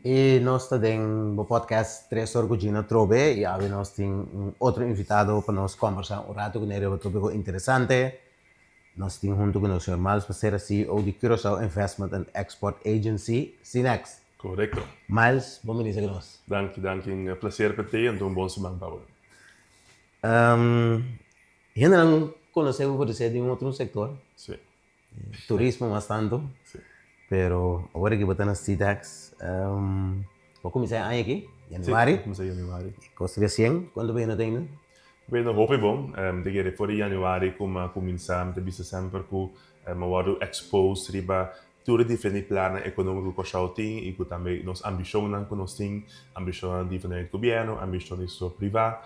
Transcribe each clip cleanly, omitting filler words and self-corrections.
E nós temos no podcast Três Orgulhos Trobe e aí nós temos outro invitado para nós conversar rato com ele, tópico interessante. Nós temos junto com o Sr. Mercera, CEO de Curaçao Investment and Export Agency, Cinex. Correcto. Miles, bom dia com nós. Dank, um prazer para ti e um bom semana para você. Ainda não conhecemos você de outro setor. Sim. Turismo bastante. Sim. Pero agora que botar na Cinex, vou começar aqui, januário. Comecei em januário. Costa 100, quando vem na tenha? Bem, não hoop bom. De for januário como começar a bisa sempre com uma expose riba tudo diferente plano econômico que o tem e que também nos ambicionam que nós temos ambição diferente do governo, ambição do setor privado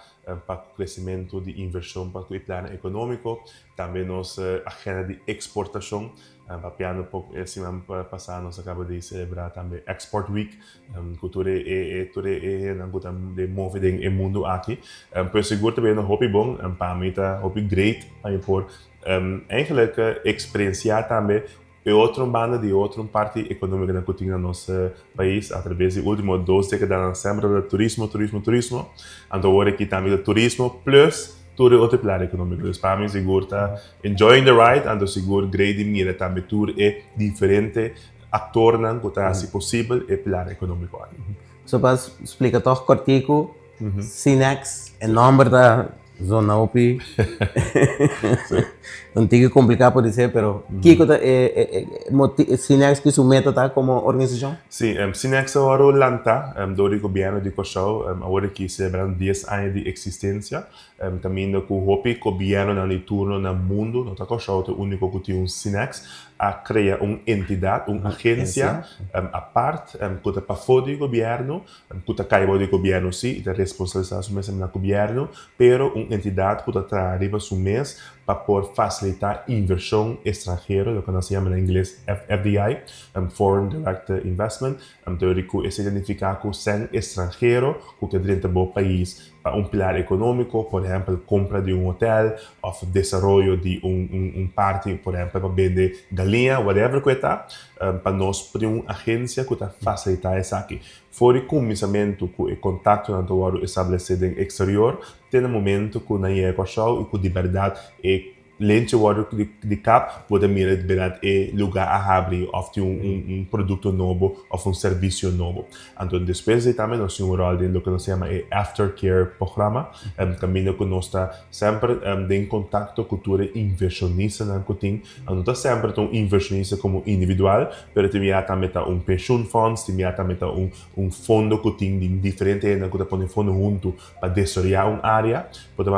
para o crescimento de inversão para o plano econômico, também nossa agenda de exportação. Para piano pouco semana passada nós acabamos de celebrar também Export Week, que tudo é de mover o mundo aqui. Por seguro também não hobby bom, para mim tá hobby great aí por eigenlijk experienciar também outra banda de outra parte econômica que tem no nosso país através dos últimos 2 décadas sempre do turismo. Então agora aqui também do turismo plus tudo outro plano econômico. Então para mim seguro tá enjoying the ride, então seguro great mira também tudo é diferente ator não que tá se possível é plano econômico. So para explicar toch cortico, Cinex é nome da zona OPI. Não tem que complicar por dizer, pero Kiko Cinex que sumeta tá como organização? Sim, Cinex agora lanta do governo de Curaçao, agora que celebram 10 anos de existência, também com o hopi governo no turno no mundo, no Curaçao é o único que tem Cinex a criar uma entidade, uma agência a parte que está para fora do governo, que está caindo do governo sim, está responsabilizado mesmo no governo, pero uma entidade que está arriba do mês para poder facilitar inversão estrangeira, o que nós chamamos em inglês FDI, Foreign Direct Investment, teórico é significar que sem estrangeiro que é dentro do país para um pilar econômico, por exemplo, compra de um hotel, ou desenvolvimento de parte, por exemplo, para vender galinha, whatever que está, para nós ter uma agência que está facilitar isso aqui. Fora o começamento com o contato natural estabelecido em exterior, tem um momento que não é Curaçao e que de verdade é lente de cap pode mirar de verdade é lugar a abrir ou ter produto novo ou serviço novo. Então depois de também nós temos um rol de lo que nós chama é aftercare programa, caminho que nós está sempre em contato com o inversionista não que tem, não está sempre um inversionista como individual, mas também está pension funds, também está fundo que tem diferente ainda que está pondo fundo junto para desenvolver uma área, pode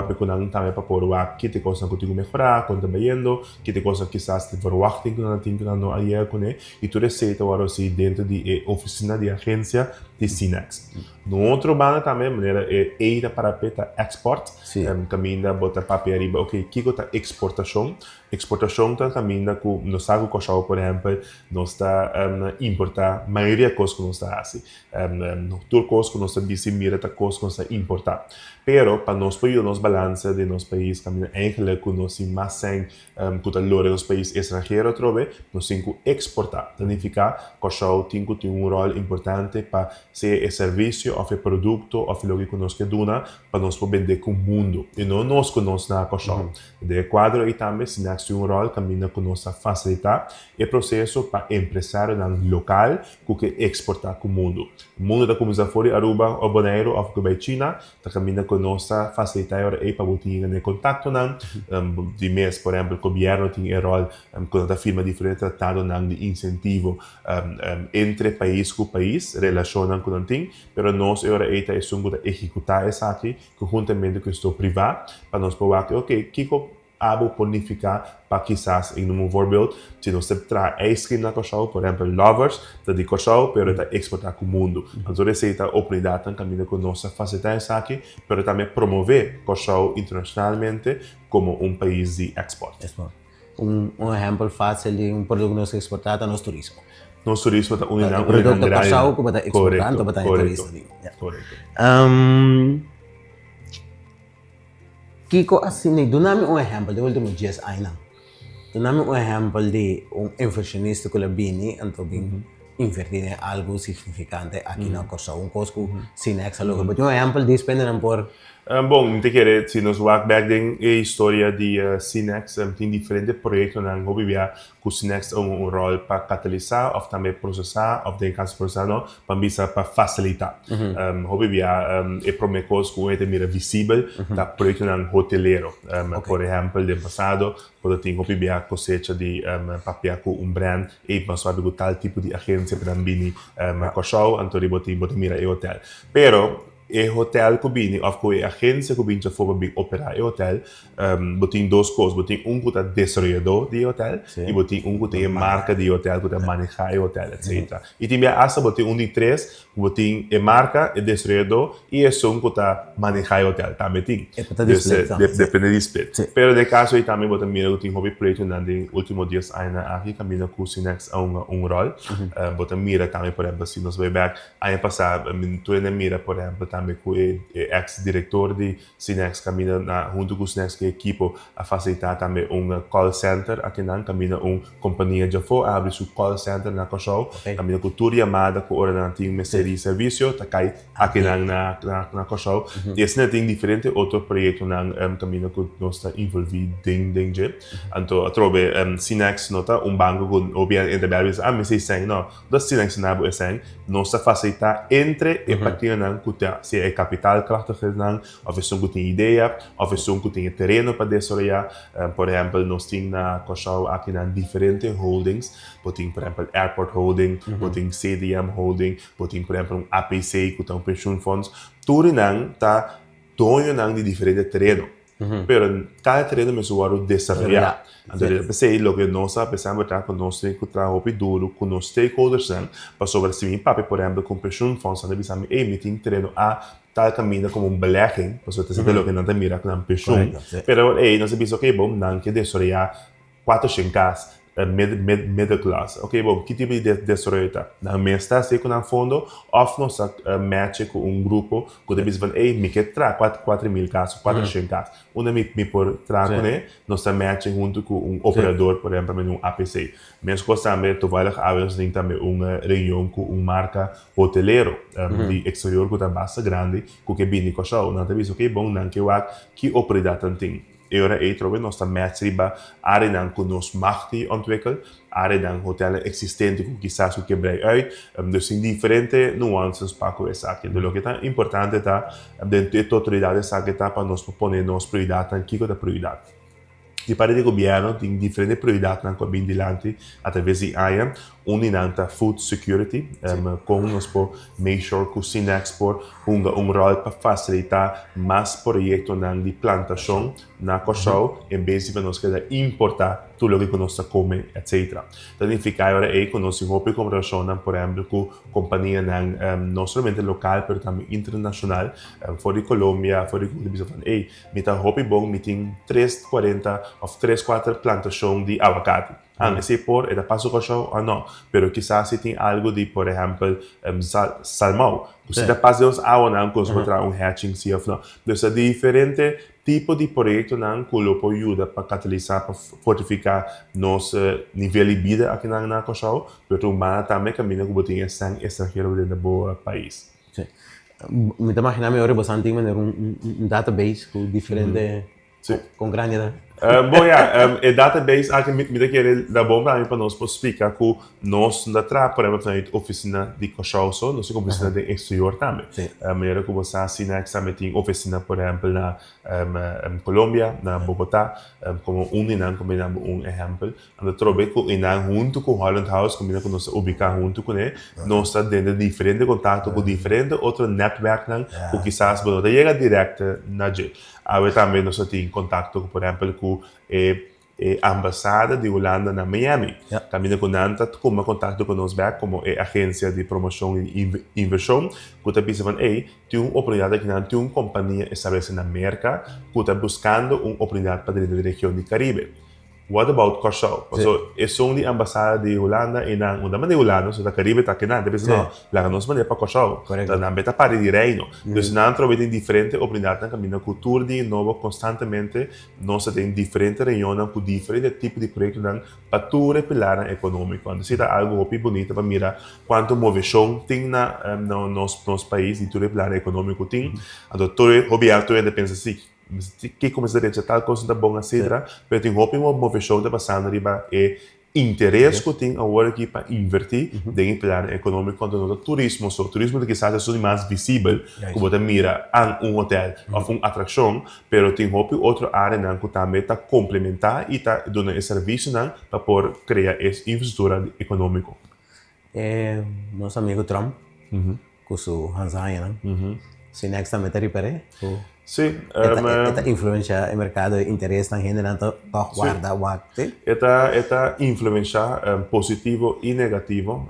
também para poder que te coisa que tem melhorar quando trabalhando, que tem coisas que quizás de verwachting que não tem que não aí com ele e tudo isso agora se dentro de oficina de agência de Cinex. No outro banda também maneira é ir para peta export, caminha botar papel arriba, ok, que está exportação tá caminha com no saco coxau por exemplo, nós está importar maioria coisas que nós está assim, no tudo coisas que nós está distribuir tá coisas que nós está importar. Pero para nós poder nos balança de nosso país caminha eigenlijk que nós mais sem que tá lore nos países estrangeiros trove, nós tem que exportar. Significa coxau tem que ter um rol importante para ser serviço ou produto ou o que nós queremos para nós poder vender com o mundo e não nós que nós na coxau. De quadro e também se nós tem um rol caminha que nós facilitar o processo para empresário local que quer exportar com o mundo. O mundo está começando fora Aruba ou Bonaire ou que vai China, está caminha que nós facilitar aí para botar em contato de mês, por exemplo, o governo tem um rol com a firma diferente tratado de incentivo entre país com país, relacionam com tem, pero nós agora está executar isso aqui conjuntamente com o setor privado para nós provar que ok, Kiko abo bonificar para quizás em um voorbeeld se nós traz ice cream na Curaçao, por exemplo, lovers da de Curaçao, pero está exportar com o mundo. Então essa é a oportunidade em caminho que nós facilitar isso aqui, pero também promover Curaçao internacionalmente como país de export. Exemplo fácil de produto que nós exportamos é nosso turismo. Nosso turismo está unindo produto da Curaçao que está exportando para turismo. Correto. Kiko assim, dá-me exemplo de últimos dias ainda. Dá-me exemplo de inversionista que ele vem, então invertir em algo significante aqui na Costa. Coisa que Cinex, algo. Mas um exemplo disso, dependendo por... Bom, te querer, se nos walk back den a história de Cinex, tem diferentes projetos na Hobby que o Cinex um rol para catalisar, ou também processar, ou tem caso processar, não, para facilitar. Hobby é para uma coisa que é mira visível, da projeto na hoteleiro. Por exemplo, no passado, quando tem Hobby cosecha de papel com brand, e mas sabe que tal tipo de agência para bini show, então botem mira e hotel. Pero e hotel que bini, of que agência que bini já foi para operar e hotel, botem duas coisas, botem que é desenvolvedor de hotel e botem que é marca de hotel, que é manejar o hotel, etc. E também essa botem de três, botem é marca, é desenvolvedor e é som que é manejar o hotel, também tem. Depende de split. Pero de caso aí também botem mira que tem hobby projeto na de últimos dias ainda aqui caminho com o Cinex rol, botem mira também por exemplo se nos vai back, aí passar tu ainda mira por exemplo também com o ex-diretor de Cinex caminha junto com o Cinex que equipo a facilitar também call center aqui na caminha companhia já foi abre seu call center na show caminha com toda chamada com hora na tem Mercera serviço tá cai aqui na show e esse tem diferente outro projeto na caminha que nós está envolvido ding então a trobe Cinex nota banco com obviamente entre belvis me sei sem não da Cinex na bo sem nós está facilitar entre e partida na se é capitalkrachtig não, ou se você tem ideia, ou se você tem terreno para desenvolver, por exemplo, nós temos na Cochau aqui na diferentes holdings, tem por exemplo Airport Holding, tem CDM Holding, tem por exemplo APC que tem pension funds, tudo não está dono de diferentes terrenos. Pero cada terreno me suaru desarrollar. Então, pensei, lo que nós pensamos com nós tem que trabalhar duro com os stakeholders, para sobre se papi, por exemplo, com pension funds, nós pensamos, me tem terreno a tal caminho como belegging, para você ter lo que não tem mira com pension. Pero, nós pensamos, ok, bom, não que desarrollar 400 casas. Middle class. Ok, bom, que tipo de desenvolvimento? Na minha está com um fundo, ou nós match com grupo que deve dizer, me quer trazer 4.000 casos, 400 casos. Me por trazer com ele, nós match junto com operador, por exemplo, APC. Mesmo que também, tu vai lá, tem também uma reunião com marca hoteleiro de exterior que está bastante grande, que bem com show. Não tem ok, bom, não que operador tem. Euro trouwen nós match riba área dan que nós markt ontwikkelen, área dan hotel existente que quizás o quebrei uit, dus tem diferentes nuances para conversar aqui. Então, o que é importante está dentro de autoridades que está para nós poner nos prioridade aqui que é prioridade. De parte do governo tem diferentes prioridades na bem dilante através de AIA, unidade food security, com nós por make sure que o Cinex por rol para facilitar mais projetos de plantação na Cochau, em vez de nós querer importar tudo o que nós comemos, etc. Então, significa agora que nós temos conversação, por exemplo, com companhias não somente local, mas também internacional, fora de Colômbia, fora de Colômbia, me está hobby bom, me tem 340 ou 3-4 plantações de abacate. Esse por é passo Cochau ou não, pero quizás se tem algo de, por exemplo, salmão. Você está fazendo água não, com hatching, se ou não. Então, é diferente tipo de projeto não que o pode ajudar para catalisar, para fortificar nosso nível de vida aqui na Cochau, mas também caminha que tem estrangeiro dentro do país. Sim. Me imagino melhor você tem um database com diferente com grande, né? Bom, é database que me quer dar bom para nós explicar que nós não traz, por exemplo, na oficina de Cochau, nós temos oficina de exterior também. Maneira que você Cinex também tem oficina, por exemplo, na Colômbia, na Bogotá, como como exemplo. Então, trobe que junto com o Holland House, como nós ubicar junto com ele, nós estamos dentro de diferentes contatos com diferentes outros networks, que quizás não chega direto na gente. Aí também nós temos contato, por exemplo, com a embaixada de Holanda na Miami. Também com contato conosco como agência de promoção e inversão, que está pensando, tem uma oportunidade aqui, tem uma companhia estabelecida na América, que está buscando uma oportunidade para dentro da região do Caribe. what about Kosovo? So, é só de embaixada de Holanda e na onda de Holanda, so da Caribe tá que nada, depois não, lá nós mandamos para Kosovo, tá na beta para de reino. Então, não trova diferente oportunidade na caminho cultura de novo constantemente, nós tem diferente regiões com diferente tipo de projeto para tudo pilar econômico. Então, se tá algo muito bonito para mirar quanto movição tem na nosso país e tudo pilar econômico tem. Então, todo o objeto é de pensar assim. Que começaria a tal coisa da bom assim, mas tem uma movição da passando riba e interesse que tem agora aqui para invertir em pilar econômico quando no turismo, o turismo que quizás é mais visível, como você mira em hotel ou uma atração, mas tem outra área que também está complementar e está dando esse serviço para poder criar essa infraestrutura econômica. Nosso amigo Trump, com o Hansaia, Cinex também está repare? Sim. Esta influencia o mercado interesse na gente, então guarda o acte. Esta influencia positivo e negativo.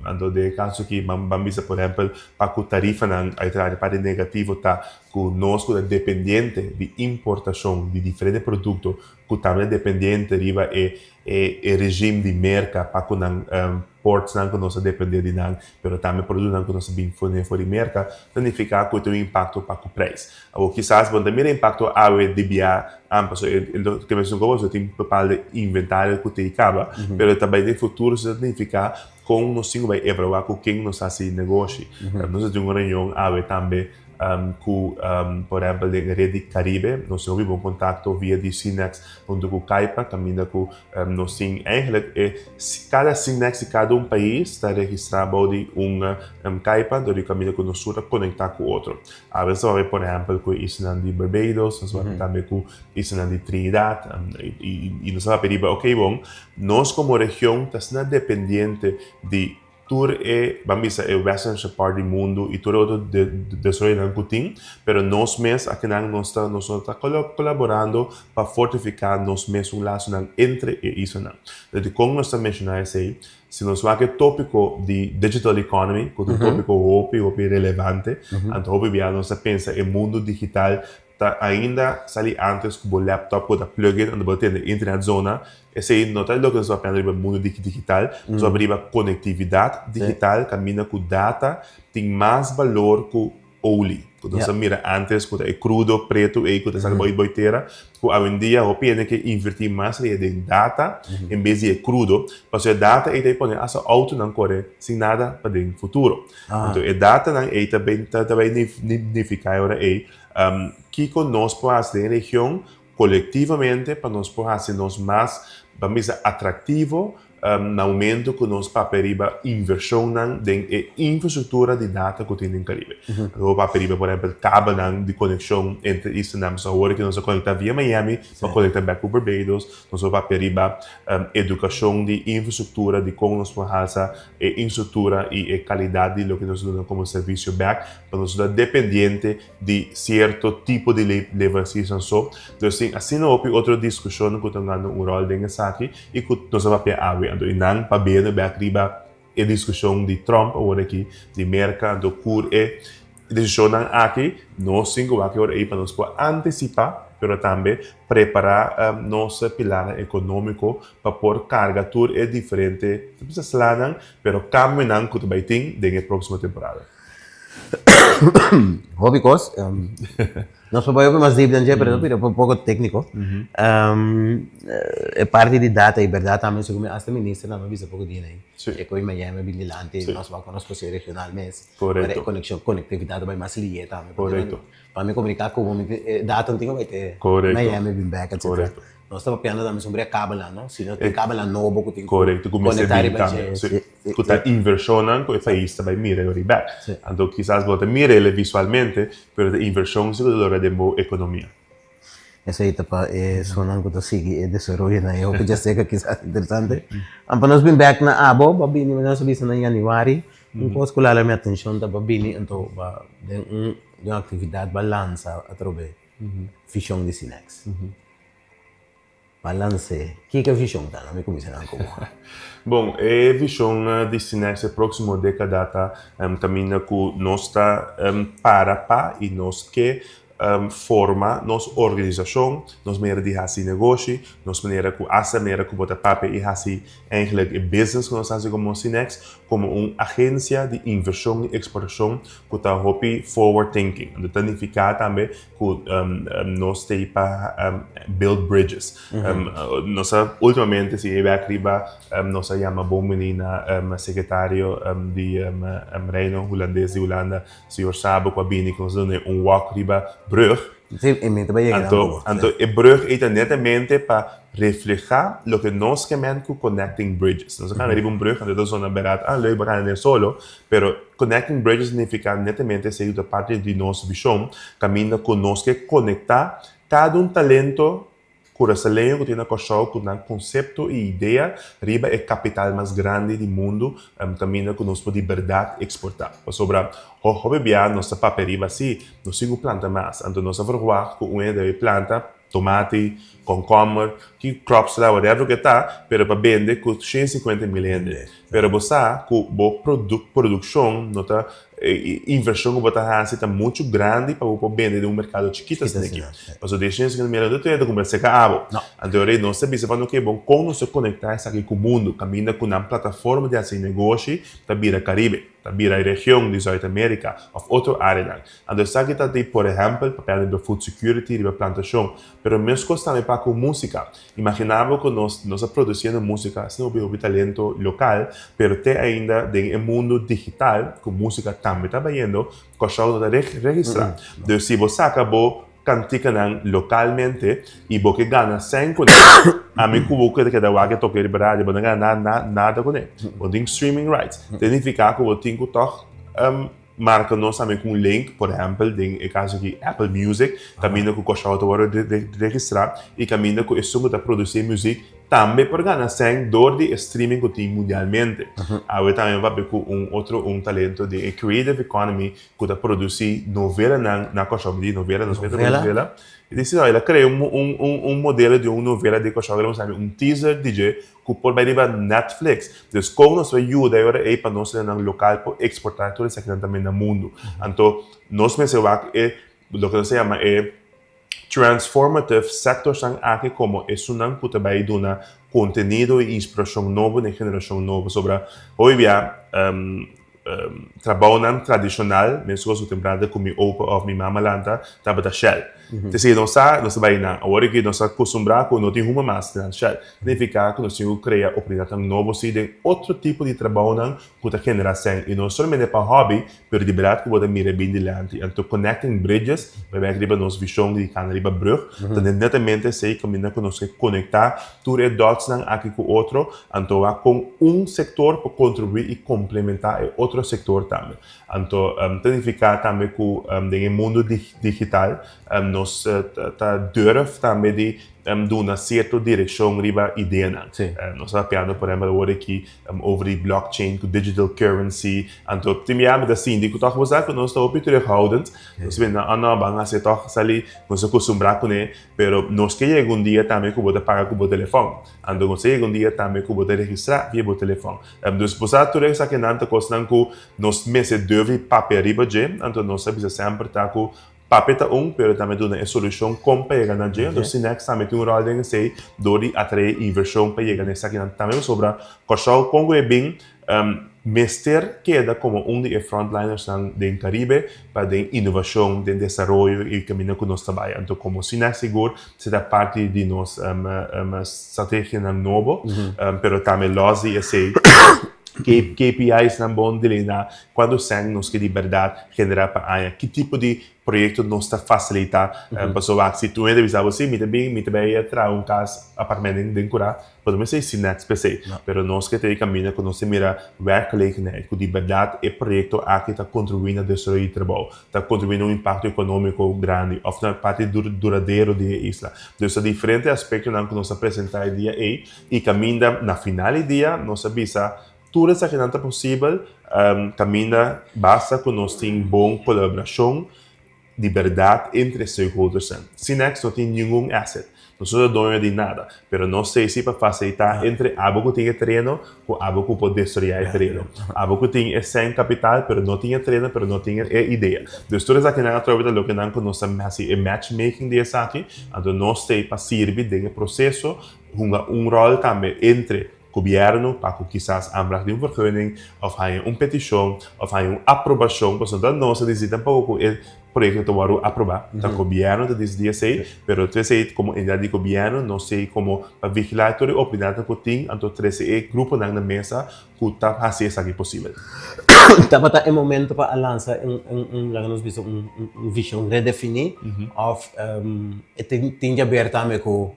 Ando de caso que bambisa, por exemplo, para a tarifa a parte negativo está conosco dependiente de importação de diferentes produtos, que também dependente riba e regime de mercado para que ports que nós dependemos de nós, mas também produtos que nós bem fora de mercado, significa que tem um impacto para o preço. Ou quizás quando também impacto a DBA, o que nós não tem papel de inventário que tem acaba, mas também no futuro significa com nós sim vai evaluar com quem nós faz negócio. Nós temos uma reunião também com, por exemplo, a rede Caribe, nós temos um bom contato via de Cinex, junto com o Caipa, caminho com nós temos, cada Cinex de cada país está registrado de Caipa, do caminho com nós conectar com o outro. A vezes, por exemplo, com isso de Barbados, nós vamos também com isso de Trinidad, e nós vamos pedir, ok, bom, nós como região estamos dependentes de tur vamos o western part do mundo e todo outro desenvolvimento que tem, pero nós mesmos aqui nós está colaborando para fortificar nós mesmos laço entre isso não. Então como nós estamos mencionando aí, se nós vamos aqui tópico de digital economy, que é um tópico relevante, então obviamente nós pensa em mundo digital ainda sali antes com o laptop com o plugin onde você tem internet zona esse aí não está logo nós vamos aprender o mundo digital nós vamos abrir a conectividade digital caminha com data tem mais valor que óleo quando você mira antes quando é crudo preto e quando você vai boiteira hoje em dia o pena que invertir mais em data em vez de crudo porque a data é pode essa auto não corre sem nada para o futuro então a data não é também significa agora que conosco fazer a região coletivamente para nós fazer nós mais vamos atrativo no momento que nós paperiba invershon de infraestrutura de data que tem no Caribe. O paperiba, por exemplo, cabo de conexão entre isso na agora que nós conectamos via Miami para conectar back com Barbados, nós paperiba educação de infraestrutura de como nós fazer infraestrutura e qualidade do que nós damos como serviço back para nós estar dependente de certo tipo de levação só. Então assim não houve outra discussão que estamos dando rol nessa aqui e que nós vamos ver e não para ver backriba a discussão de Trump agora aqui de mercado do cur e discussão aqui nós cinco aqui aí para nós antecipar mas também preparar nosso pilar econômico para pôr carga tudo é diferente precisa lá mas cambio não que vai ter na próxima temporada. Hobicos, nós vamos mais deep pero un poco técnico. Parte de data e verdade também se come hasta ministra não visa pouco dinheiro aí. É coi Miami vigilante, nós vamos conosco ser regional mês. Para conexão, conectividade vai mais liga também. Correto. Para me comunicar com data não tem vai ter. Miami been back etc. Correto. Nós estamos pensando também sobre a cabo não? Se não tem cabo novo que tem que correto, como se bem também. Que está invershon com o país também mira agora back. Então quizás você mira ele visualmente, pero a inversão se dá de boa economia. Essa etapa é sonan que sigue desenvolvendo na eu podia ser que quizás interessante. Para nós bem back na abo, babini nós vimos na Januário, coisa que lá minha atenção da babini então de uma atividade balança através fishing de Cinex. Balance. O que é visão? Não me comecei a como. Bom, a visão de Cinex é próximo década caminha com nós para e nós que forma nossa organização, nossa maneira de fazer negócio, nossa maneira que essa maneira que botar papel e fazer eigenlijk o business que nós fazemos como Cinex, como uma agência de inversão e exportação que está hopi forward thinking. Então, significa também que nós temos para build bridges. Nós ultimamente se é arriba nós chama bom menina secretário de Reino holandês de Holanda, senhor sabe que a bini que nós damos walk riba brug. Sim, e muito bem. Então, a brug é netamente para reflejar o que nós queremos com connecting bridges. Nós queremos riba brug, então nós vamos ver, leuk, we gaan er solo, pero connecting bridges significa netamente ser da parte de nossa visão, caminho que nós queremos conectar cada talento brasileiro que tem na coxão, com um conceito e ideia, riba é capital mais grande do mundo, caminho que nós podemos de verdade exportar. Sobre o bem nossa papel riba assim, nós temos planta mais, então nós vamos que uma deve planta tomate, concombre, que crops lá, whatever que tá, pero para vender com 150 milhões. Pero você com boa produção, nota inversão que você faz está muito grande para você vender de um mercado chiquito aqui. Mas o de 150 milhões de como você acaba. Então, não se pensa que é bom como se conectar aqui com o mundo, caminha com uma plataforma de fazer negócio, para vir a Caribe, para vir a região de South América, ou outra área. Então, isso aqui está, por exemplo, papel de food security, de plantação, pero mesmo também para com música. Imaginava que nós produzindo música, se não houve talento local, pero tem ainda no mundo digital, com música também está vendo, que a show está registrado. Então, se você acabou canticando localmente e você ganha 100 com ele, a mim que você quer dar o toque de verdade, você não ganha nada com ele. Você tem streaming rights. Significa que você tem que marca nós também com um link, por exemplo, em caso aqui Apple Music, caminho que o show está registrado e caminho que o som está produzindo música também por ganhar 100 dor de streaming que tem mundialmente. Aí também vai ver com um talento de creative economy que está produzindo novela na coxão de novela. E disse, ela criou modelo de uma novela de coxão, um teaser DJ que por vai levar Netflix. Então, como nós ajuda agora é para nós no local para exportar tudo isso aqui também no mundo. Então, nós pensamos que o que nós chama é transformative sector sang aqui como é um que vai dar conteúdo e inspiração nova na geração nova sobre hoje dia trabalho tradicional, mesmo que eu temporada com minha opa ou minha mama lanta, estava da Shell. Então, nós vai na agora que nós acostumamos com não tem uma mais na Shell. Significa que nós temos que criar oportunidades novas e de outro tipo de trabalho que a geração e não somente para hobby, mas de verdade que pode mirar bem adiante. Então, connecting bridges, vai ver que nossa visão de canariba brug, então netamente sei que nós conectar tudo dots aqui com outro, então com um setor para contribuir e complementar outro sector também. Então, significa também que no mundo digital nós duramos também de dar uma certa direção riba ideia. Nós estamos falando, por exemplo, agora aqui over blockchain, com digital currency. Então, tem assim, de que nós estamos terughoudend. Nós vemos, não, vamos fazer ali, nós acostumamos com ele, mas nós queremos um dia também que você pagar com o telefone. Então, nós queremos um dia também que você registrar via o telefone. Então, você tudo isso aqui não costa que nós mesmos devemos papel riba de, então nós precisamos sempre estar com papel pero também uma solução como para chegar na gente. Então, Cinex também tem um rol em ser de atrair inversão para chegar nessa aqui também sobre coxão como é bem Mester queda como dos frontliners do Caribe para a inovação, de desenvolvimento e caminho que nós trabalhamos. Então, como Cinex seguro, será parte de nossa estratégia nova, pero também nós e assim KPIs na bom dele quando são nos que de verdade generar para a que tipo de projeto nos está facilitar para se tu ainda visava assim me também entrar caso apartamento de curar podemos ser Cinex PC pero nós que tem caminho que nós mira werkgelegenheid que de verdade é projeto que está contribuindo a desenvolver trabalho está contribuindo impacto econômico grande ou na parte duradouro de isla então são diferentes aspectos que nós apresentar dia e caminho na final do dia nós avisa tudo isso que não é possível, caminha, basta que nós tenhamos boa colaboração de verdade entre stakeholders. Cinex não tem nenhum asset. não sou dono de nada, pero não sei se para facilitar entre algo que tem treino com algo que pode destruir o treino. Algo que tem sem capital, pero não tinha treino, pero não tinha ideia. Então, todas aqui na trova lo que nós conhecemos assim, matchmaking dessa aqui, então nós sei para servir desse processo, rol também entre governo, para que quizás aanvraag de vergunning, of hij een petition, of hij een aprovação, pues então não se decide pouco o projeto que vai aprovar. Então, o governo decide assim, pero tu sei como entidade de governo, não sei como para vigilar toda a oportunidade que tem, então três grupo na mesa que está fazendo isso aqui possível. Estava em momento para lançar nós vimos visão redefinir, of tinha aberto também com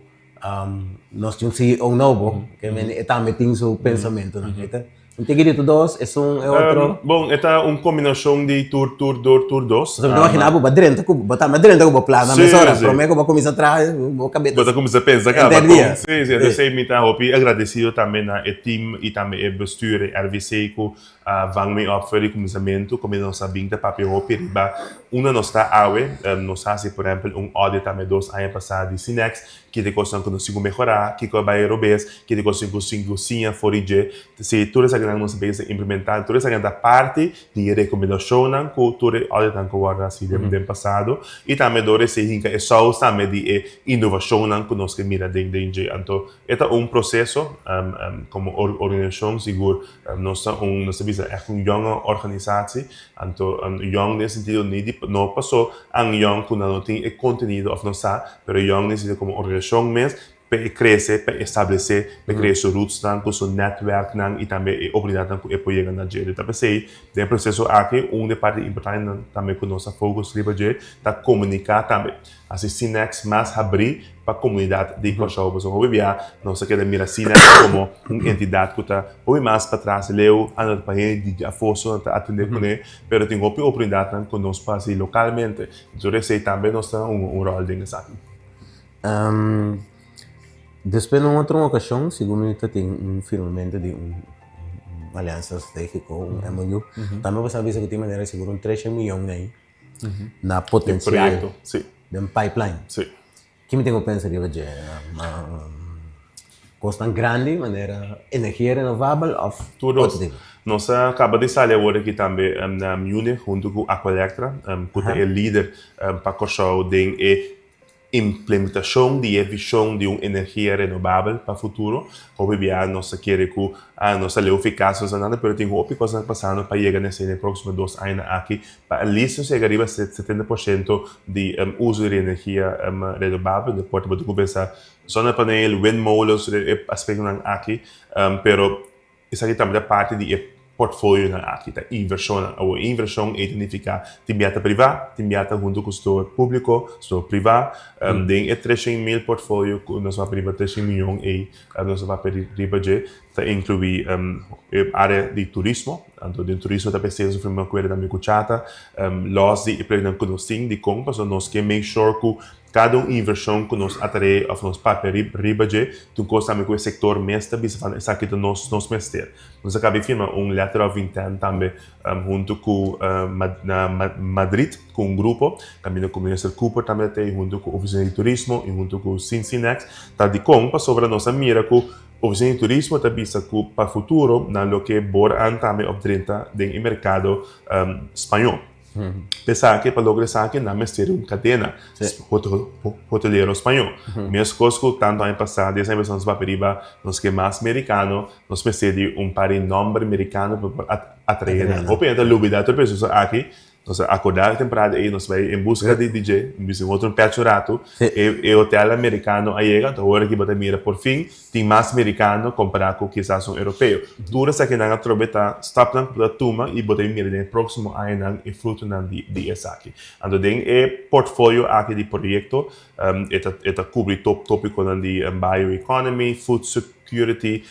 nós tínhamos um novo, que também tem seu pensamento, não é? Integrito 2 é outro. Bom, é uma combinação de tour 2. Você imaginava que dentro, botar dentro do plano, mas ora, prometo que vou começar a trazer, vou cabeça. Vou começar a pensar, cara. Sim, eu sei me tá agradecido também ao time e também ao bestuur RVC que vão me oferecer o começamento, como nós sabemos, para hopi riba. Uma nós está awe, nós faz, por exemplo, audit também 2 anos passados de Cinex, que de coisa que nós consigo melhorar, que vai robês, que de coisa que consigo sim forige, se toda essa grande nós bem implementar, toda essa grande parte de recomendação que toda audit que guarda assim de passado, e também dore se hinca é só também de inovação que nós que mira de então é processo como organização seguro nós visa é uma organização então young nesse sentido não passou young que não tem conteúdo of não pero young nesse sentido como organização mesmo para crescer, para estabelecer, para criar seus roots, com seu network e também a oportunidade que apoia na gente. Então, sei, tem processo aqui, uma parte importante também que nossa foco riba de tá comunicar também. Assim, Cinex mais abrir para a comunidade de cachorro. Então, hoje nós queremos mirar Cinex como uma entidade que está hoje mais para trás, leu, anda para ele, de afoso, atender com ele, mas tem uma oportunidade que nós fazer localmente. Então, sei também nós temos rol nisso aqui. Depois, numa outra ocasião, segundo eu tenho firmamento de aliança estratégica, MOU, também você sabe que tem maneira de segurar 3 milhões aí, na potencial de pipeline. Sim. Que me tenho pensado de custa grande, maneira energia renovável, of tudo. Nós acabamos de sair agora aqui também na Munich, junto com a Electra, que é líder para o de implementação de visão de uma energia renovável para o futuro. Hoje nós queremos que a nossa lei eficácia, mas tem outras coisas passando para chegar nos próximos 2 anos aqui, para listo chegar a 70% de uso de energia renovável. Depois vamos conversar sobre painel, windmolens, aspectos aqui, pero isso aqui também é parte de portfólio aqui, tá? Invershon. A inversão é identificar timbiata privado, timbiata junto com o setor público, setor privado. Tem 300 mil portfólio, nós vamos privar 300 milhões e nós vamos privar de incluir área de turismo. Então, de turismo também se usa uma coisa da minha cuchata, laws de emprego que nós temos de compra, então nós queremos make sure que cada inversão que nós atraé ou nós papel riba de, tu costa também com o setor mestre, bisa fan essa aqui nós mestre. Nós acabamos de firmar letter of intent também junto com Madrid, com grupo, caminho com o Ministro Cooper também tem junto com a Oficina de Turismo e junto com o Cinex, tá de compra sobre a nossa mira com Oficina de Turismo está vista que para o futuro, na lo que bora também obtenta do mercado espanhol. Pensar que para lograr isso aqui, não é ter uma cadena hoteleiro espanhol. Mesmo coisa tanto ano passado, essa versão dos paperiba, nós que mais americano, nós precisamos de par de nome americano para atrair. Ou pensa lubida, tu pensa aqui, nós acordar a temporada e nós vai em busca de DJ, em busca de outro perchurato, e o hotel americano aí chega, então agora que bota mira por fim, tem mais americano comparado com quizás um europeu. Dura essa que não atroveta, stop não da turma e bota mira no próximo ano e fruto não de essa aqui. Então tem portfólio aqui de projeto, eta cobre tópico de bioeconomy, food security,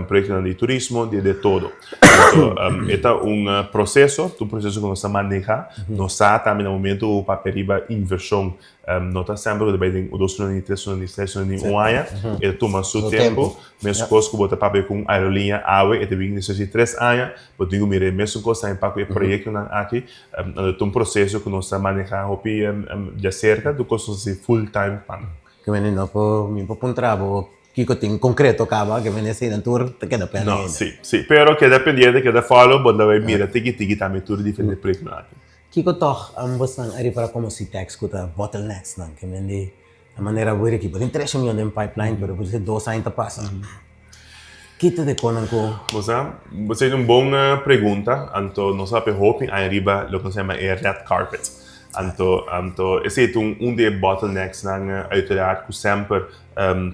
projeto de turismo, de todo. Então, é processo que nós manejamos, nós também no momento para periba inversão, não está sempre que vai o 2 anos, 3 anos, 4 anos, 1 ano, ele toma seu tempo, mesmo coisa que bota papel com aerolínea AWE, ele tem necessidade de 3 anos, eu digo, mire, mesmo coisa em para o projeto aqui, é um processo que nós manejamos de cerca do que nós full time. que viene no por mi por un trabajo que tem concreto acaba que viene sin tour te queda pena. No, sì, però che dipende che da follow, quando vai mira tiki também tudo diferente preço na aqui. Kiko toch bastante ari para como si tax kuta bottlenecks nan que viene a maneira boa aqui, por interesse meu em pipeline, pero por 2 anos passa. Kita de konanko. Você é uma boa pergunta, então nós sabemos hoping arriba lo que se chama red carpet. Então esse é um de bottlenecks na uiteraard que sempre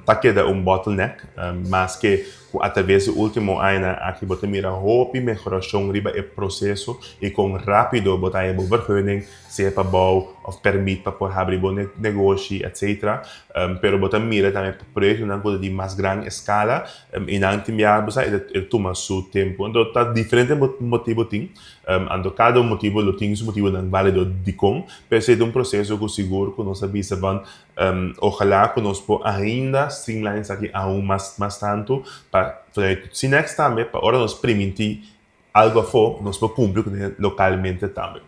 tá queda bottleneck, mas que através do último ano aqui botar mira hoping melhoração riba é processo e com rápido botar é vergunning, se para bouw of permit para por abrir bom negócio, etc. Pero botar mira também projeto na coisa de mais grande escala e não tem já você ele toma seu tempo. Então tá diferente motivo tem. Então cada motivo lo tem seu motivo não válido de com, mas é um processo que seguro que nós sabemos van ojalá que nós po ainda streamlines aqui aún mais tanto para Cinex também para agora nós permitir algo a for nós po cumprir localmente também.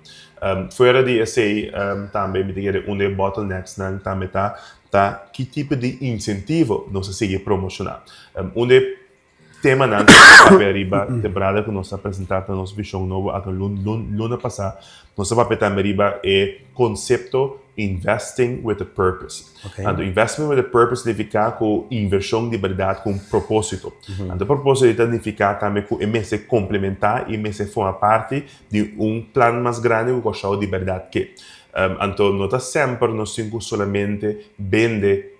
Fora de esse também me diga onde bottlenecks também tá que tipo de incentivo nós seguir promocionar. Onde tema na riba temporada que nós apresentamos na nossa visão novo a luna passada nós vamos também riba é conceito investing with a purpose. Então investment with a purpose significa com inversão de verdade com propósito. Então propósito significa também que é complementar e é forma parte de plano mais grande que gostava de verdade que. Então não está sempre nós temos somente vende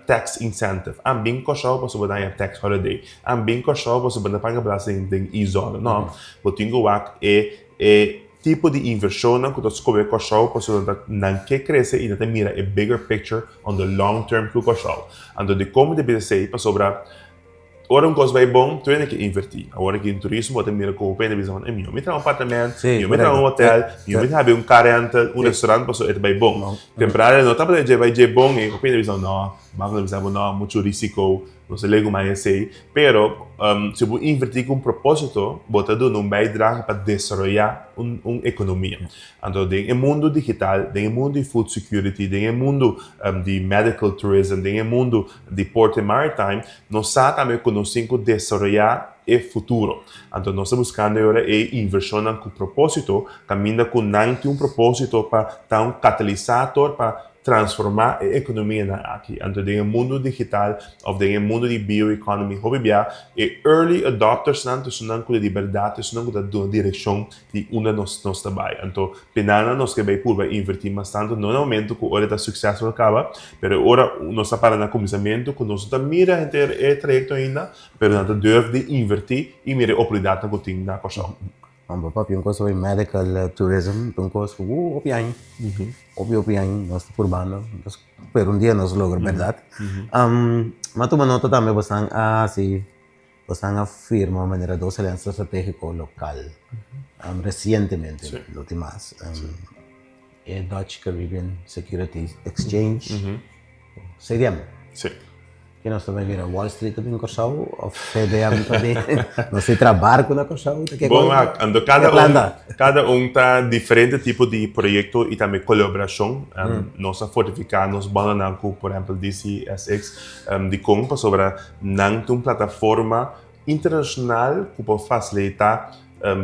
tax incentive. Bem coxau para sobre a tax holiday. Bem coxau para sobre a paga belasting em isola. Não, o tingo é tipo de inversão que nós cobre coxau para sobre não que cresce e não mira a bigger picture on the long term que coxau. Então de como deve ser para sobre ora coisa vai bom, tu tem que investir. Agora que em turismo, você mira com o pé de visão, eu me trago apartamento, eu me trago hotel, eu me trago carente, restaurante, para vai bom. Temporada não tá para vai bom e o pé de visão não, mas não visão não, muito risco, não se lego mais esse, pero se você investir com propósito, você não vai dar para desenvolver uma economia. Então, no mundo digital, no mundo de food security, no mundo de medical tourism, no mundo de porto maritime, nós sabemos que nós temos que desenvolver o futuro. Então, nós estamos buscando agora inversão com propósito, caminhando com um propósito para dar um catalisador para transformar a economia aqui. Então, no mundo digital, ou no mundo de bioeconomia, e early adopters são com a liberdade, são com a direção de onde nós trabalhamos. Então, penana nós que vai investir bastante, não é um momento que a hora da sucesso acaba, mas agora nós estamos para o começamento, que nós estamos mira entre o trajeto ainda, mas nós devemos de investir e mira a oportunidade que tem na coisa. Papi, yung coisa medical tourism, yung coisa, opiang, nós urbano, pero dia nós logra, verdade? Mas uma nota também bastante, bastante afirma de maneira dos alianças estratégico local, recentemente, lo demás, é Dutch Caribbean Security Exchange, CDM. Sim. Que nós também vira Wall Street também corchau, ou CDM também, não sei trabalhar com a corchau. Bom, cada tá diferente tipo de projeto e também colaboração. Nós fortificamos banananco, por exemplo, DCSX, de como sobre uma plataforma internacional que pode facilitar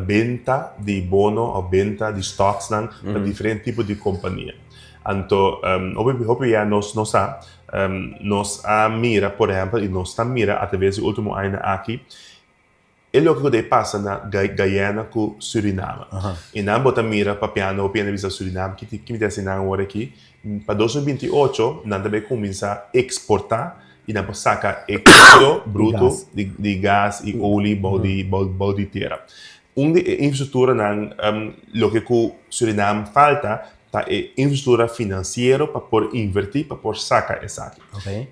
venda de bono ou venda de stocks para diferentes tipos de companhia. Então, obviamente, nós mira, por exemplo, e nós mira através do último ano aqui, é o que passa na Guiana com Suriname. E não bota mira para piano visa Suriname, que me disse agora aqui, para 2028, nós também começa a exportar e não saca exporto bruto de gás e óleo de terra. Uma infraestrutura, o que o Suriname falta, é infraestrutura financeira para poder investir, para poder sacar essa aqui.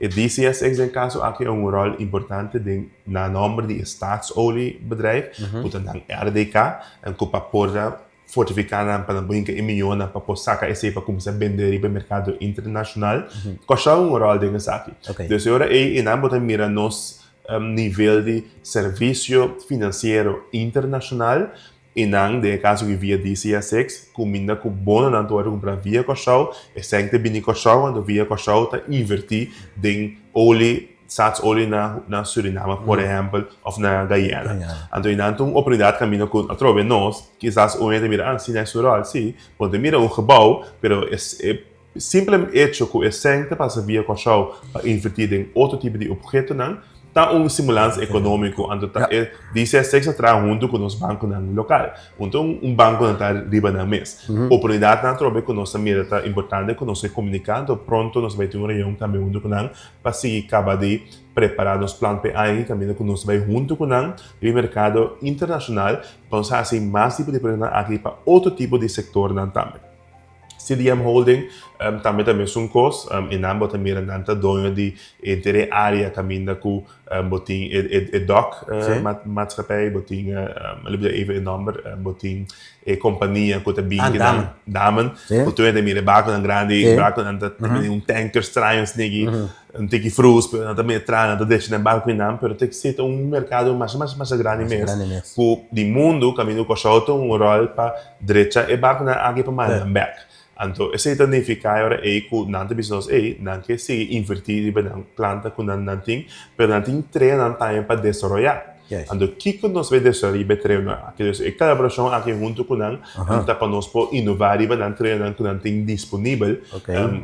E DCSX, em caso, aqui é rol importante na nome de staatsoliebedrijf, portanto, RDK, para poder fortificar para brincar em milhões para poder sacar esse para começar a vender no mercado internacional. Qual é o rol dessa aqui? Então, agora, e não podemos mirar nosso nível de serviço financeiro internacional, E não, de caso que via DCSX, combina com bono na tua comprar via coxal, e sempre bem coxal, quando via coxal tá invertir de óleo, satsoli na Suriname, por exemplo, ou na Guyana. Então, uma oportunidade caminho com a trove nós, quizás o ente mira, Cinex rural, sim, quando mira gebouw, pero simplesmente hecho que é sempre para via coxal para invertir em outro tipo de objeto, não, tá stimulante econômico, então diz é sexta traz junto com os bancos local, então banco não está riba na mês. Oportunidade na trobe que nós mira tá importante que nós comunicando pronto nós vai ter uma reunião também junto com nós para seguir acabar de preparar nos planos aí também que nós vai junto com nós no mercado internacional para fazer mais tipo de projeto aqui para outro tipo de setor também. CDM Holding também são coisas e não também nanta dono de entre área caminho com botin doc maatschappij botin even een number botin companhia que também damen botin também barco na grande barco nanta também tanker traios negi tiki frus também trana da deixa na barco não pero tem que ser mercado mais grande mesmo que de mundo caminho com shot rol para direita e barco na água para mais back. Então, esse significa que nante business não que se invertir na planta com nanting, pero nanting treina também para desenvolver. Então, o que nós vamos desenvolver treino aqui, a colaboração aqui junto com nós, para nós poder inovar e para treino com nanting disponível,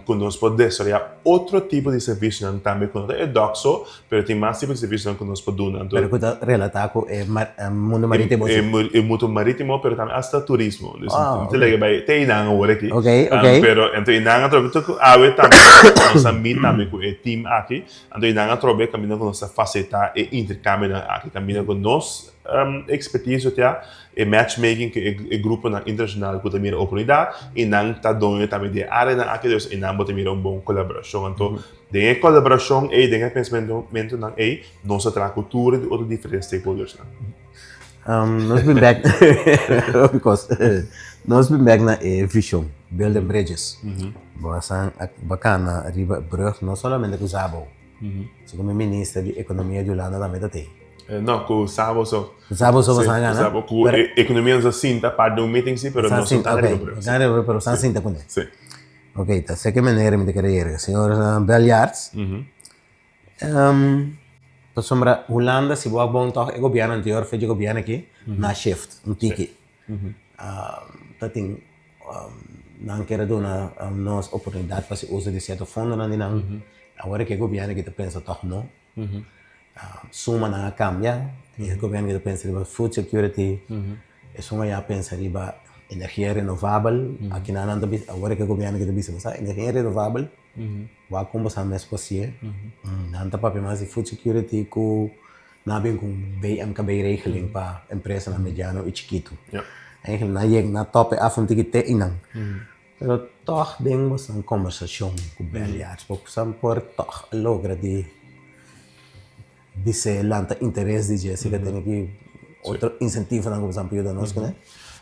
com nós poder desenvolver outro tipo de serviço também com é doxo, pero tem mais tipo de serviço que nós podemos dar. Pero que relata com o mundo marítimo. É mundo marítimo, pero também hasta turismo. Então, tem não agora aqui. Pero então inanga trobe tu awe também nós também com o time aqui. Então inanga trobe caminho com nossa facilitar e intercâmbio aqui caminho com nós expertise até e matchmaking que é grupo internacional que também oportunidade e não tá dono também de área aqui e não também bom colaboração. Então de colaboração e de pensamento não é nossa cultura de outros diferentes stakeholders. Nós been back because nós been back na vision building bridges. Bastante bacana arriba brug não somente com o Zabo. Como ministro de economia de Holanda também tem. Não, com o Zabo só. Zabo só bastante né? Zabo com a economia não sinta parte do meeting sim, pero não sinta arriba. Não, pero não sinta com ele. Sim. Ok, tá. Sei que maneira me querer. Senhor Beljarts. Para sombra Holanda se boa bom toch o governo anterior fez o governo aqui na shift tiki tá tem não quero dar nos oportunidade para se usar de certo fundo não agora que o governo que pensa toch não suma na cambia e o governo que pensa sobre food security e suma já pensa sobre energia renovável aqui na agora que o governo que pensa energia renovável vai conversar mais possível não tá para mais de food security com nabing com BMKB regeling para empresa na mediano e chiquito eigenlijk na top af om te te inang pero toch ding was een conversação com Beljarts porque são por toch logra de se lanta interesse de Jessica tem aqui outro incentivo na conversação para nós né.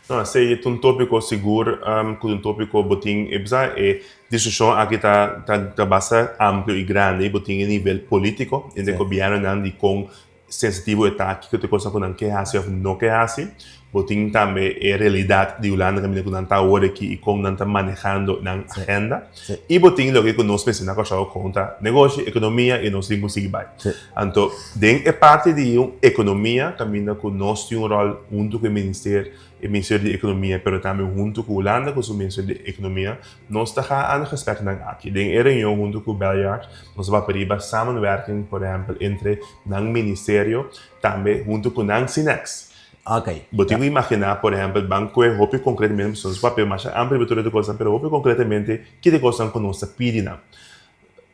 Não, sei é um tópico seguro, um tópico botin é discussão aqui tá bastante amplo e grande, botin a nível político, onde o governo não de com sensitivo está aqui que te coisa com não que hace ou não que hace, botin também é realidade de Holanda que não está agora aqui e como não está manejando na agenda, e botin lo que nós pensamos que conta negócio, economia e nós temos que seguir bem. Então, é parte de uma economia, também que nós temos rol junto com o Ministério de Economia, pero também junto com a Holanda, com o Ministério de Economia, nós estamos a gesprek aqui. Den reunião junto com o Beljarts, nós vamos para samenwerking, por exemplo, entre o Ministério, também junto com o Cinex. Ok. Botigo imaginar, por exemplo, banco é hopi concretamente, são os papéis mais amplos de coisa, pero hopi concretamente, que de coisa que nós pedimos.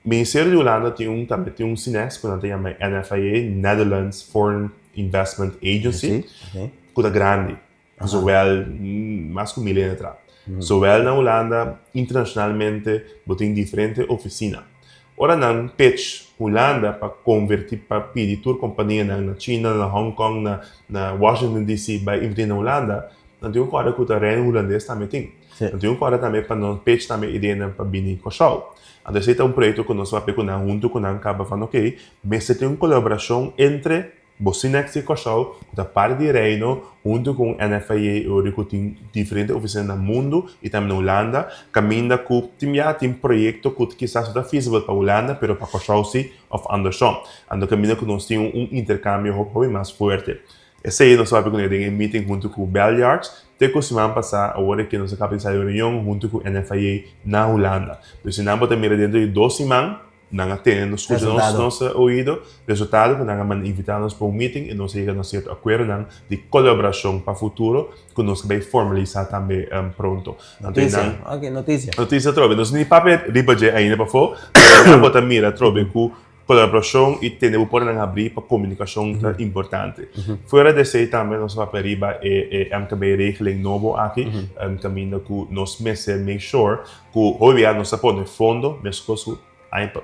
O Ministério de Holanda também tem Cinex, que se chama NFIA, Netherlands Foreign Investment Agency, que é grande. Zowel mais que milênio atrás. Zowel na Holanda, internacionalmente, tem diferentes oficinas. Ora, na pitch Holanda para convertir para pedir tour companhia na China, na Hong Kong, na Washington DC, para investir na Holanda, não tem que o terreno holandês também tem. Não tem que também para não pitch também ideia para vir com o show. Então, esse é projeto que nós vamos pegar junto com a Caba falando, ok, mas tem uma colaboração entre o Cinex e Cochau, da parte de Reino, junto com a NFIA, que tem diferentes oficinas no mundo e também na Holanda, caminha com tem projeto que quizás está feasible para a Holanda, mas para Cochau sim, ou andersom. Então caminha que nós temos intercâmbio mais forte. Esse aí nós vamos ter um meeting junto com o Belliards, até que semana passada, agora que nós acabamos de sair de reunião junto com a NFIA na Holanda. Então, se nós podemos ir dentro de 2 semanas, nós temos nosso ouvido, resultado que nós vamos invitar-nos para um meeting e nós chegamos a certo acordo de colaboração para o futuro, que nós vamos formalizar também pronto. Notícia, ok, notícia. Notícia, trobe. Nós nem papel ribaje ainda para fora, mas nós podemos mirar, trobe, com colaboração e temos por abrir para comunicação importante. Fora desse aí também nós vamos para MKB regeling novo aqui, também que nós make sure que hoje nós podemos fundo, mesmo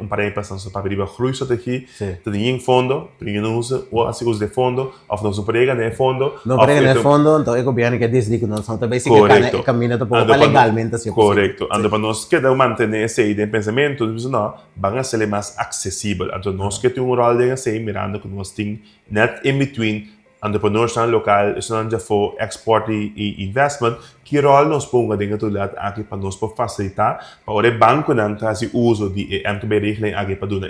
para a impressão para abrir a groeistrategie, dat in fundo, primeiro usa ou assim usa de fundo, ou nós prega né fundo, não prega né fundo, então é governo que diz que nós também se que caminha para legalmente assim. Correto. Ando para nós que dá manter esse ideia de pensamento, não, vai ser mais acessível. Então nós que temos rol de ser mirando que nós tem net in between entrepreneurs local, estão já for export e investment, que rol nós ponga dentro do lado aqui para nós para facilitar, para o banco não fazer uso de MTB regeling aqui para dar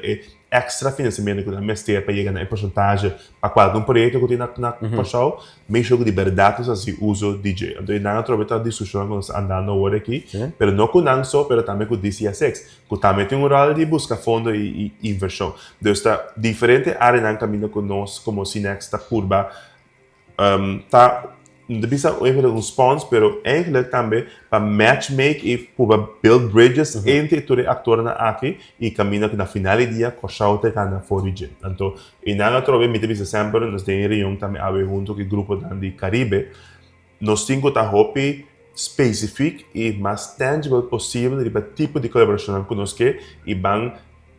extra financiamento que nós Mercera para chegar na porcentagem para qualquer projeto que tem na Cochau, mas jogo de verdade fazer uso de DJ. Então não aproveita a discussão que nós andando agora aqui, mas não com não só, mas também com DCSX, que também tem um rol de buscar fundo e inversão. Então está diferente área na caminho com nós como Cinex está curva, tá não precisa um sponsor, mas eigenlijk também para matchmake e para build bridges entre todos os atores aqui e caminha que na final do dia Cochau te cana forige. Então, e nada trove me teve sempre nós temos reunião também a junto com o grupo de Caribe. Nós temos que hopi específico e mais tangible possível de tipo de colaboração conosco e bang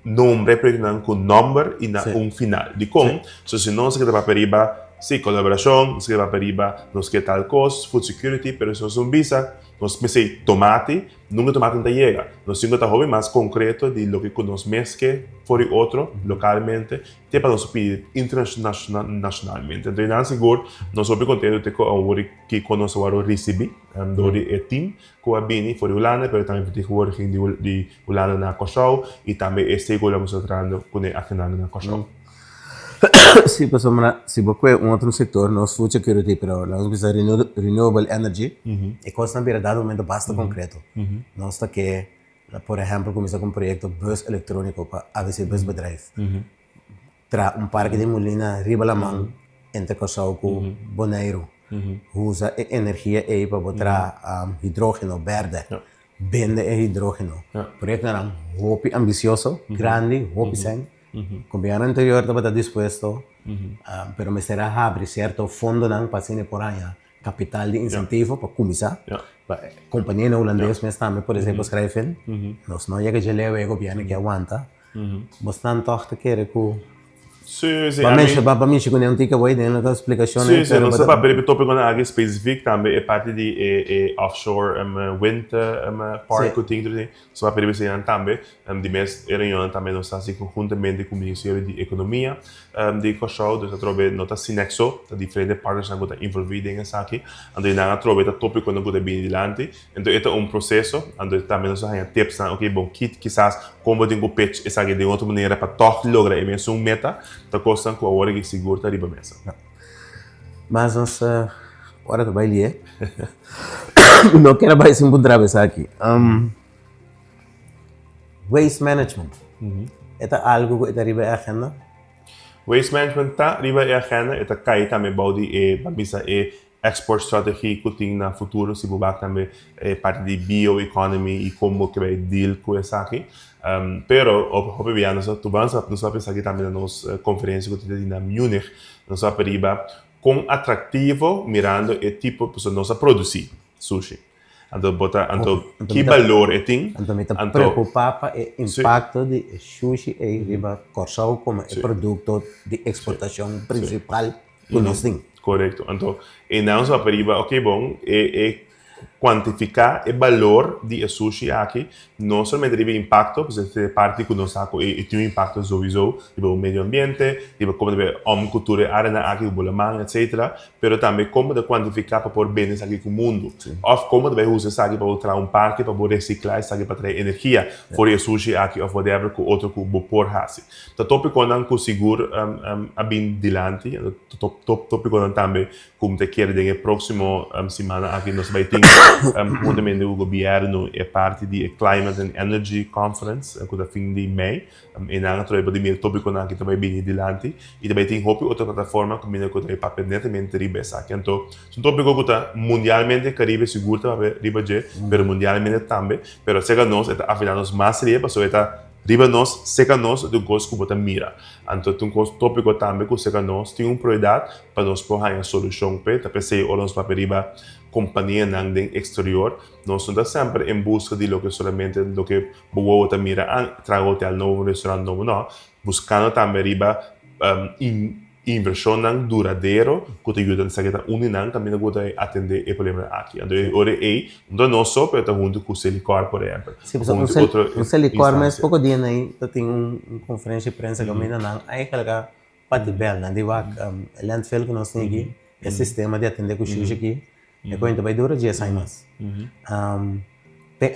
nome representando com número e na final. De como, se não se quer para periba sim, colaboração, se vai para riba, nós que tal coisa, food security, pero se nós não visa, nós pensei tomate, nunca tomate não chega. Nós temos que estar mais concreto de lo que nós mesque for outro, localmente, e para nós pedir internacionalmente. Então, não seguro, nós somos contentos de que conosco o recebi, do team, que a Bini for Holanda, pero também de que de Holanda na Cochau, e também este que estamos tratando com a final na Cochau. Sim, pessoal, se você um outro setor, nós food security, pero nós precisamos renewable energy, e costa na dado momento basta concreto. Nós está que, por exemplo, começar com um projeto bus eletrônico para ABC Bus Bedrijf. Tra parque de molina riba la mão entre Cochau com Bonaire. Usa energia aí para botar hidrogênio verde. Vende hidrogênio. Projeto era muito ambicioso, grande, muito sem. O governo anterior estava disposto, pero Mercera abre certo fundo para ser por aí capital de incentivo para começar. Companhia holandesa mas também, por exemplo, escrevem, nós não é que já leva o governo que aguanta, mas não toca que para mim, chegou nem tica vai dentro da explicação. Sim, não se para ver tópico na área específica também é parte de offshore wind park que tem tudo, só para ver se também de mês reunião também nós assim conjuntamente com o Ministério de Economia de Cochau, então trove nota Cinexo, da diferentes partes que estão envolvidas nessa aqui, então não trove o tópico não pode bem adiante, então é um processo, então também nós temos tips, ok, bom, quizás como tem que pitch essa aqui de outra maneira para tocar lograr essa meta. Da costa com a hora que segura está riba mesa. Mas nossa hora do baile é. Não quero mais se encontrar aqui. Waste management. É algo que está riba a agenda? Waste management está riba a agenda. É cai também balde para misa export strategy que tem na futuro se bubar também parte de bioeconomy e como que vai deal com isso aqui. Pero obviamente tu vamos a pensar aqui também na nossa conferência que tem na Munich, nós vamos para com atrativo mirando o tipo de nós produzir sushi. Então que valor é tem? Então me preocupar para o impacto de sushi e riba Cochau como produto de exportação principal que nós temos. Correto. Então, e não só para ok, bom, quantificar o valor de sushi aqui, não somente de impacto, porque é parte que nós saco e tem um impacto sowieso, tipo o meio ambiente, tipo como deve cultura arena aqui, o bolamang, etc. Pero também como de quantificar para pôr bens aqui com o mundo. Ou como deve usar isso aqui para usar um parque, para poder reciclar isso aqui para trazer energia, for o sushi aqui, ou whatever, com outro que o pôr assim. Então, tópico não com seguro a bem dilante, tópico não também como te quer de próximo semana aqui nós vai ter juntamente o governo é parte de Climate and Energy Conference que é fim de mês e na outra é de tópico não que também bem dilante e também tem outra plataforma que me que para permanentemente riba aqui então um tópico que está mundialmente Caribe seguro para riba je pero mundialmente também pero chega nós é afinal nós mais riba só está riba nós, seca nós do gosto que você mira. Então, tem um tópico também que seca nós tem prioridade para nós pôr a solução para pensar ou nós para riba companhia não tem exterior. Nós estamos sempre em busca de lo que solamente lo que você mira, trago hotel novo, restaurante novo, não. Buscando também riba invershon não duradouro que te ajuda a sair uninang também que atender o problema aqui. Então, ora não só para estar junto com o Silicor, por exemplo. Sim, o Silicor, mas pouco dia aí, tem uma conferência de imprensa que eu não, aí coloca parte bela, não digo o landfill que nós temos aqui, o sistema de atender com o sushi aqui, é coisa vai durar dias aí mais.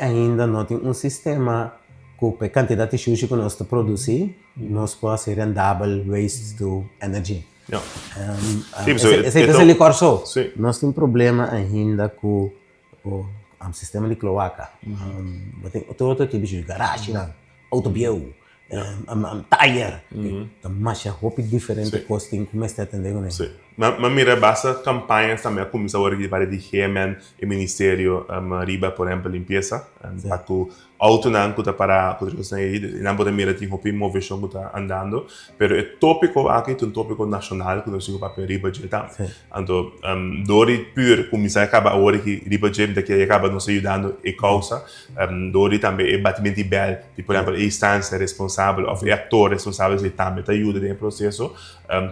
Ainda não tem um sistema com a quantidade de sushi que nós produzimos, nós podemos ser rentável waste to energy. Esse é o licor só. Nós temos problema ainda com o sistema de cloaca. Tem todo tipo de garagem, autobio, tire. Mas é roupa diferente que você tem que começar a atender com isso. Mas mira, basta campanhas também como essa hora que para de Yemen e Ministério riba, por exemplo, limpeza, para que auto não que para que você não pode mirar tem roupa imovição que está andando, pero é tópico aqui é um tópico nacional que nós temos para riba de tam. Então, dori pur como isso acaba a hora que riba de daqui acaba nos ajudando e causa, dori também é batimento de bel, por exemplo, a instância responsável ou o ator responsável de também ajuda no processo,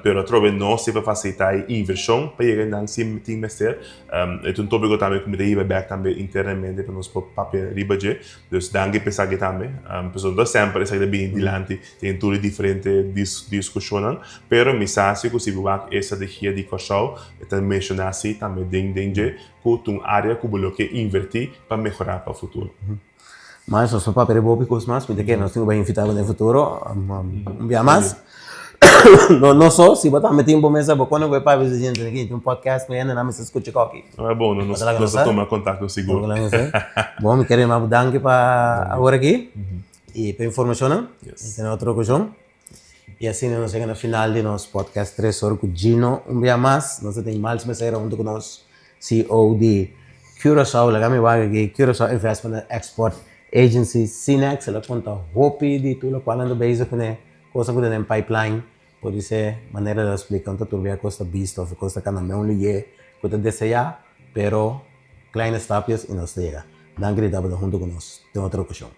pero trove nós se para facilitar invershon para chegar na cima tem mestre é um tópico também como de riba back também internamente para nós papel riba de dus danke pensar que também pessoas sempre essa bem dilante tem tudo diferente discussão pero mensagem que se vai essa de hier de cachorro é mencionar assim também dengue que uma área que bloqueia invertir para melhorar para o futuro. Mas nós papel bópicos mais porque que nós temos bem invitado no futuro um dia mais. Não só, se botar meu tempo mesmo, quando eu vou para ver gente aqui, tem um podcast que ainda não me escuta aqui. É bom, nós tomamos contato seguro. Bom, me quero mais danke para agora aqui e para informação, tem outra coisa. E assim nós chegamos no final de nosso podcast 3 horas com Gino, um dia mais, nós temos mais Mercera junto com nós, CEO de Curaçao, lá me vai aqui, Curaçao Investment and Export Agency, Cinex, ela conta hopi de tudo qual ando base com coisa que tem pipeline. Pode ser maneira de explicar tanto tudo a costa visto ou costa que não lhe pode desejar, pero kleine stapjes e nós chega. Danke, que estava junto com nós. Tem outra questão.